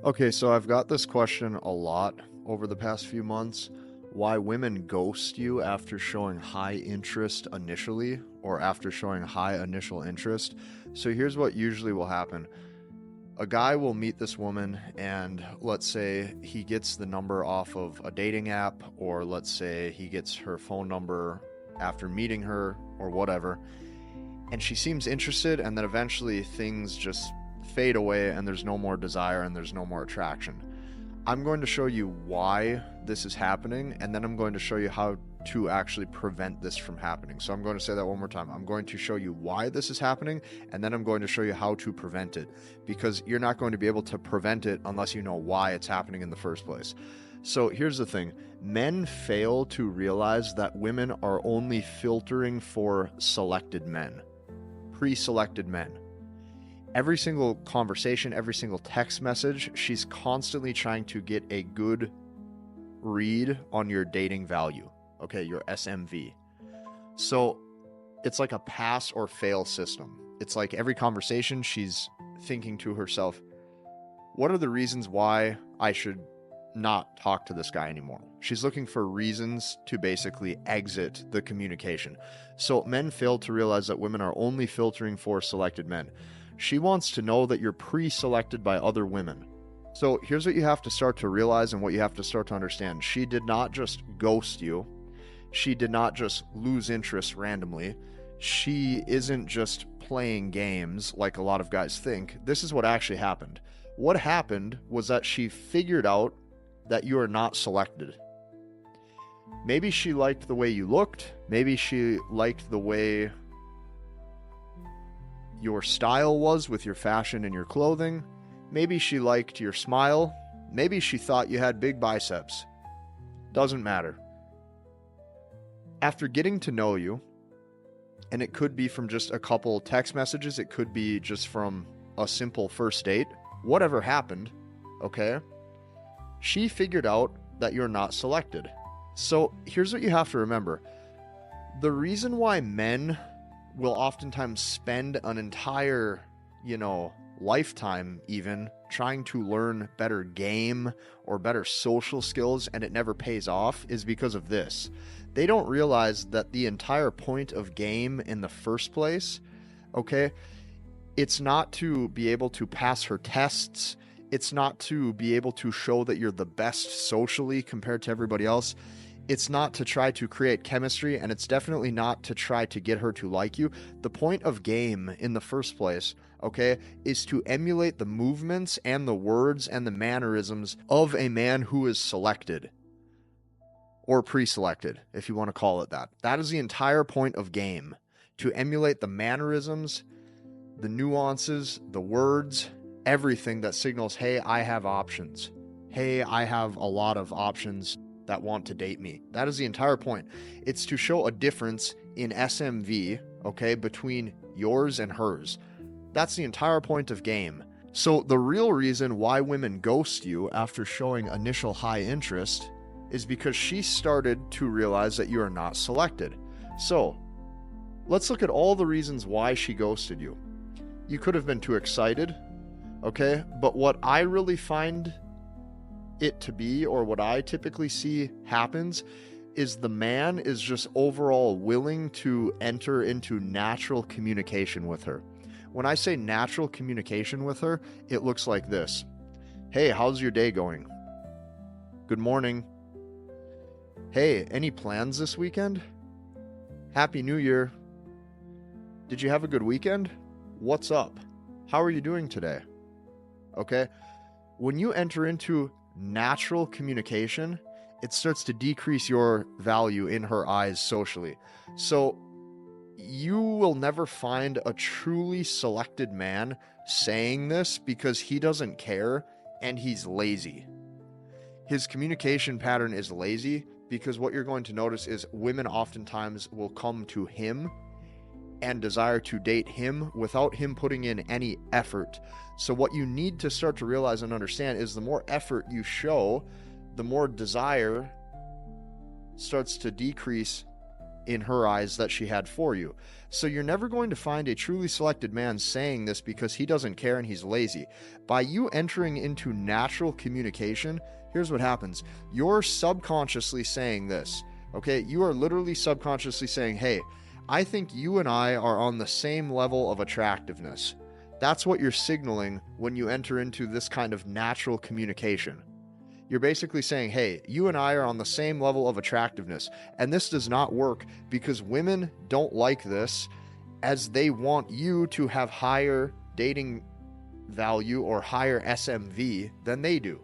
Okay, so I've got this question a lot over the past few months. Why women ghost you after showing high interest initially or after showing high initial interest. So here's what usually will happen. A guy will meet this woman, and let's say he gets the number off of a dating app, or let's say he gets her phone number after meeting her or whatever, and she seems interested, and then eventually things just fade away and there's no more desire and there's no more attraction. I'm going to show you why this is happening, and then I'm going to show you how to actually prevent this from happening. So I'm going to say that one more time. I'm going to show you why this is happening, and then I'm going to show you how to prevent it, because you're not going to be able to prevent it unless you know why it's happening in the first place. So here's the thing. Men fail to realize that women are only filtering for selected men, pre-selected men. Every single conversation, every single text message, she's constantly trying to get a good read on your dating value, okay, your SMV. So it's like a pass or fail system. It's like every conversation she's thinking to herself, what are the reasons why I should not talk to this guy anymore? She's looking for reasons to basically exit the communication. So men fail to realize that women are only filtering for selected men. She wants to know that you're pre-selected by other women. So here's what you have to start to realize and what you have to start to understand. She did not just ghost you. She did not just lose interest randomly. She isn't just playing games like a lot of guys think. This is what actually happened. What happened was that she figured out that you are not selected. Maybe she liked the way you looked. Maybe she liked the way your style was with your fashion and your clothing. Maybe she liked your smile. Maybe she thought you had big biceps. Doesn't matter. After getting to know you, and it could be from just a couple text messages, it could be just from a simple first date, whatever happened, okay, she figured out that you're not selected. So here's what you have to remember. The reason why men will oftentimes spend an entire, lifetime even trying to learn better game or better social skills and it never pays off is because of this. They don't realize that the entire point of game in the first place, okay, it's not to be able to pass her tests. It's not to be able to show that you're the best socially compared to everybody else. It's not to try to create chemistry, and it's definitely not to try to get her to like you. The point of game in the first place, okay, is to emulate the movements and the words and the mannerisms of a man who is selected. Or pre-selected, if you want to call it that. That is the entire point of game. To emulate the mannerisms, the nuances, the words, everything that signals, hey, I have options. Hey, I have a lot of options that want to date me. That is the entire point. It's to show a difference in SMV, okay, between yours and hers. That's the entire point of game. So the real reason why women ghost you after showing initial high interest is because she started to realize that you are not selected. So let's look at all the reasons why she ghosted you. You could have been too excited, okay? But what I really find it to be, or what I typically see happens, is the man is just overall willing to enter into natural communication with her. When I say natural communication with her, it looks like this. Hey, how's your day going? Good morning. Hey, any plans this weekend? Happy New Year. Did you have a good weekend? What's up? How are you doing today? Okay? When you enter into natural communication, it starts to decrease your value in her eyes socially. So you will never find a truly selected man saying this because he doesn't care and he's lazy. His communication pattern is lazy because what you're going to notice is women oftentimes will come to him and desire to date him without him putting in any effort. So what you need to start to realize and understand is the more effort you show, the more desire starts to decrease in her eyes that she had for you. So you're never going to find a truly selected man saying this because he doesn't care and he's lazy. By you entering into natural communication, here's what happens. You're subconsciously saying this, okay? You are literally subconsciously saying, hey, I think you and I are on the same level of attractiveness. That's what you're signaling when you enter into this kind of natural communication. You're basically saying, hey, you and I are on the same level of attractiveness. And this does not work because women don't like this, as they want you to have higher dating value or higher SMV than they do.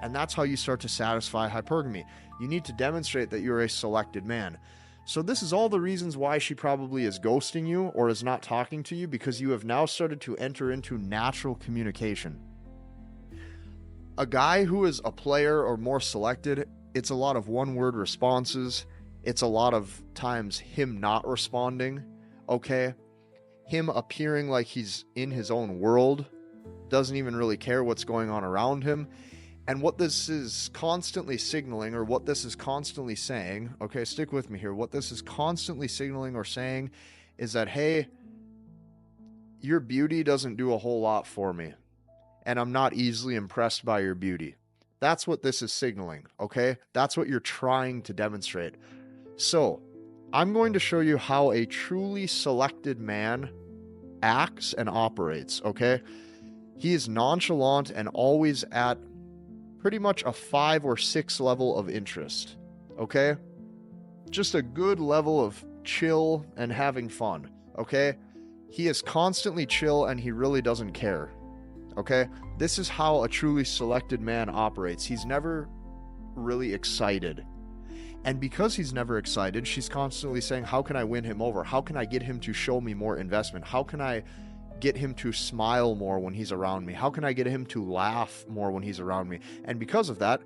And that's how you start to satisfy hypergamy. You need to demonstrate that you're a selected man. So this is all the reasons why she probably is ghosting you or is not talking to you, because you have now started to enter into natural communication. A guy who is a player or more selected, it's a lot of one-word responses. It's a lot of times him not responding, okay? Him appearing like he's in his own world, doesn't even really care what's going on around him. And what this is constantly signaling, or what this is constantly saying, okay, stick with me here. What this is constantly signaling or saying is that, hey, your beauty doesn't do a whole lot for me, and I'm not easily impressed by your beauty. That's what this is signaling, okay? That's what you're trying to demonstrate. So, I'm going to show you how a truly selected man acts and operates, okay? He is nonchalant and always at pretty much a 5 or 6 level of interest, okay? Just a good level of chill and having fun, okay? He is constantly chill and he really doesn't care, okay? This is how a truly selected man operates. He's never really excited. And because he's never excited, she's constantly saying, how can I win him over? How can I get him to show me more investment? How can I get him to smile more when he's around me? How can I get him to laugh more when he's around me? And because of that,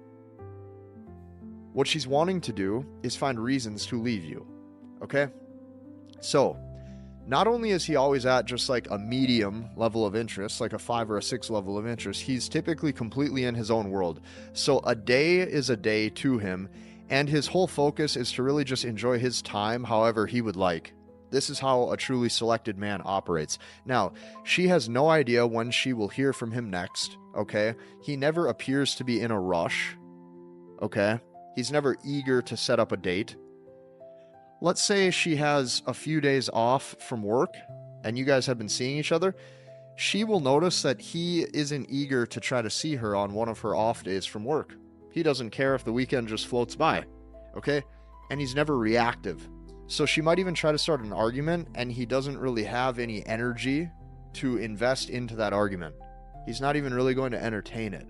what she's wanting to do is find reasons to leave you, okay? So, not only is he always at just like a medium level of interest, like a 5 or a 6 level of interest, he's typically completely in his own world. So a day is a day to him, and his whole focus is to really just enjoy his time however he would like. This is how a truly selected man operates. Now, she has no idea when she will hear from him next, okay? He never appears to be in a rush, okay? He's never eager to set up a date. Let's say she has a few days off from work and you guys have been seeing each other. She will notice that he isn't eager to try to see her on one of her off days from work. He doesn't care if the weekend just floats by, okay? And he's never reactive. So she might even try to start an argument and he doesn't really have any energy to invest into that argument. He's not even really going to entertain it.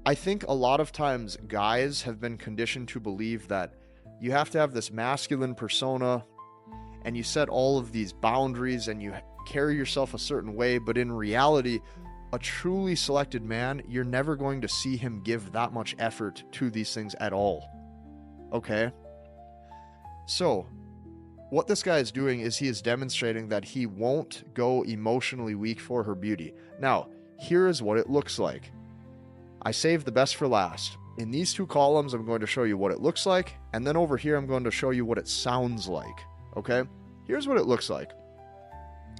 I think a lot of times guys have been conditioned to believe that you have to have this masculine persona and you set all of these boundaries and you carry yourself a certain way, but in reality, a truly selected man, you're never going to see him give that much effort to these things at all. Okay? So, what this guy is doing is he is demonstrating that he won't go emotionally weak for her beauty. Now, here is what it looks like. I saved the best for last. In these 2 columns, I'm going to show you what it looks like, and then over here, I'm going to show you what it sounds like. Okay? Here's what it looks like.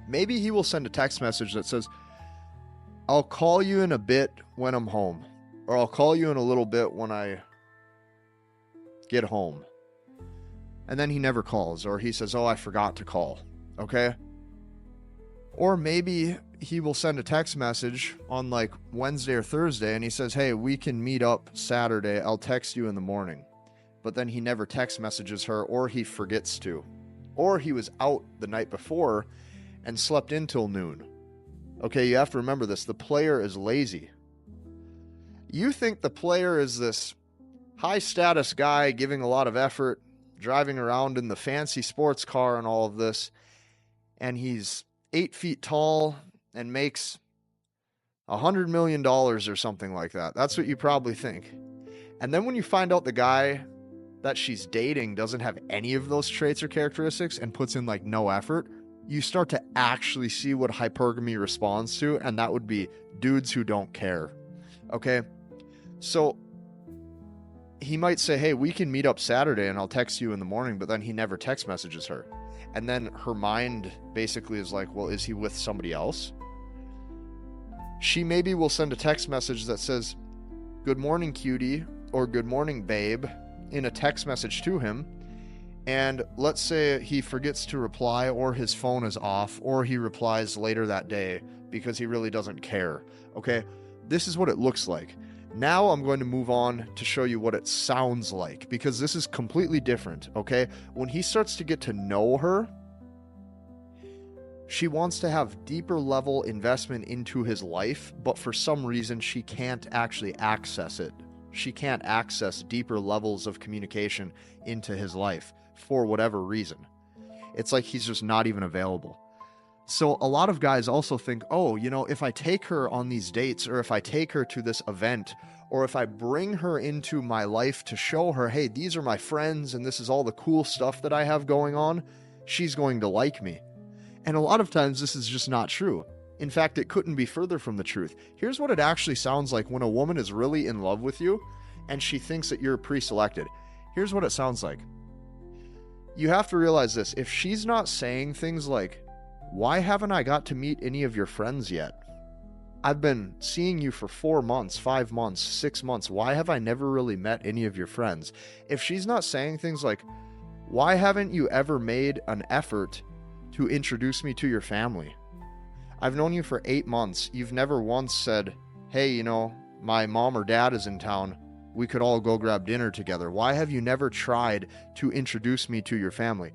Maybe he will send a text message that says, I'll call you in a bit when I'm home, or I'll call you in a little bit when I get home. And then he never calls, or he says, oh, I forgot to call, okay? Or maybe he will send a text message on like Wednesday or Thursday, and he says, hey, we can meet up Saturday, I'll text you in the morning. But then he never text messages her, or he forgets to. Or he was out the night before and slept in till noon. Okay, you have to remember this, the player is lazy. You think the player is this high status guy giving a lot of effort, driving around in the fancy sports car and all of this, and he's 8 feet tall and makes $100 million or something like that. That's what you probably think. And then when you find out the guy that she's dating doesn't have any of those traits or characteristics and puts in like no effort, you start to actually see what hypergamy responds to, and that would be dudes who don't care. Okay? So he might say, hey, we can meet up Saturday and I'll text you in the morning, but then he never text messages her. And then her mind basically is like, well, is he with somebody else? She maybe will send a text message that says, good morning, cutie, or good morning, babe, in a text message to him. And let's say he forgets to reply, or his phone is off, or he replies later that day because he really doesn't care. Okay, this is what it looks like. Now I'm going to move on to show you what it sounds like, because this is completely different, okay? When he starts to get to know her, she wants to have deeper level investment into his life, but for some reason she can't actually access it. She can't access deeper levels of communication into his life for whatever reason. It's like he's just not even available. So a lot of guys also think, oh, you know, if I take her on these dates, or if I take her to this event, or if I bring her into my life to show her, hey, these are my friends and this is all the cool stuff that I have going on, she's going to like me. And a lot of times this is just not true. In fact, it couldn't be further from the truth. Here's what it actually sounds like when a woman is really in love with you and she thinks that you're pre-selected. Here's what it sounds like. You have to realize this. If she's not saying things like, why haven't I got to meet any of your friends yet? I've been seeing you for 4 months, 5 months, 6 months. Why have I never really met any of your friends? If she's not saying things like, why haven't you ever made an effort to introduce me to your family? I've known you for 8 months. You've never once said, hey, you know, my mom or dad is in town. We could all go grab dinner together. Why have you never tried to introduce me to your family?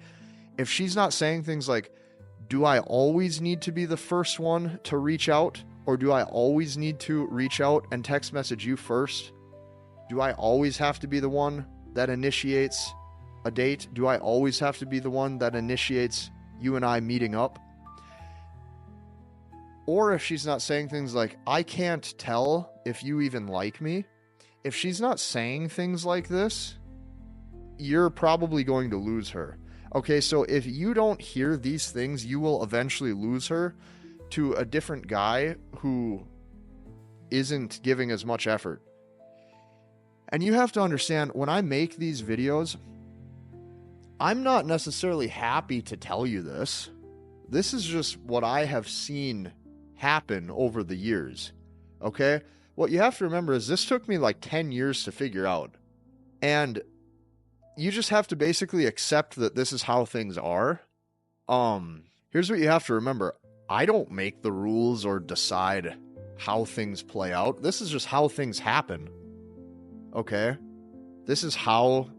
If she's not saying things like, do I always need to be the first one to reach out? Or do I always need to reach out and text message you first? Do I always have to be the one that initiates a date? Do I always have to be the one that initiates you and I meeting up? Or if she's not saying things like, I can't tell if you even like me. If she's not saying things like this, you're probably going to lose her. Okay, so if you don't hear these things, you will eventually lose her to a different guy who isn't giving as much effort. And you have to understand, when I make these videos, I'm not necessarily happy to tell you this. This is just what I have seen happen over the years. Okay? What you have to remember is this took me like 10 years to figure out. And you just have to basically accept that this is how things are. Here's what you have to remember. I don't make the rules or decide how things play out. This is just how things happen. Okay? This is how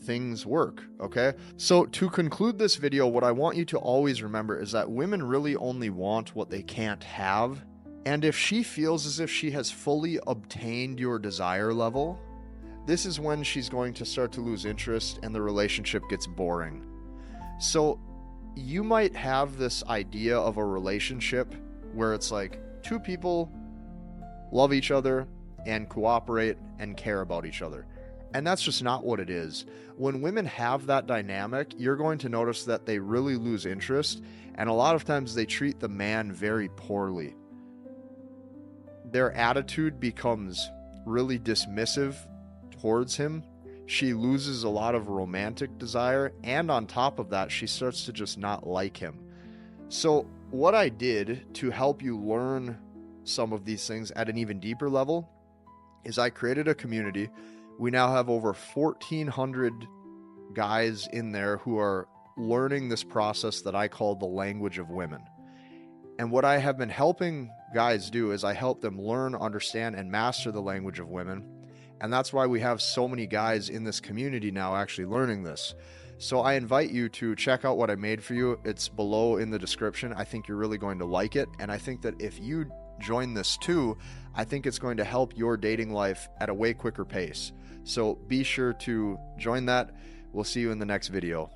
things work. Okay? So to conclude this video, what I want you to always remember is that women really only want what they can't have. And if she feels as if she has fully obtained your desire level, this is when she's going to start to lose interest and the relationship gets boring. So you might have this idea of a relationship where it's like two people love each other and cooperate and care about each other. And that's just not what it is. When women have that dynamic, you're going to notice that they really lose interest, and a lot of times they treat the man very poorly. Their attitude becomes really dismissive towards him. She loses a lot of romantic desire, and on top of that, she starts to just not like him. So what I did to help you learn some of these things at an even deeper level is I created a community. We now have over 1,400 guys in there who are learning this process that I call the language of women. And what I have been helping guys do is I help them learn, understand, and master the language of women. And that's why we have so many guys in this community now actually learning this. So I invite you to check out what I made for you. It's below in the description. I think you're really going to like it. And I think that if you join this too, I think it's going to help your dating life at a way quicker pace. So be sure to join that. We'll see you in the next video.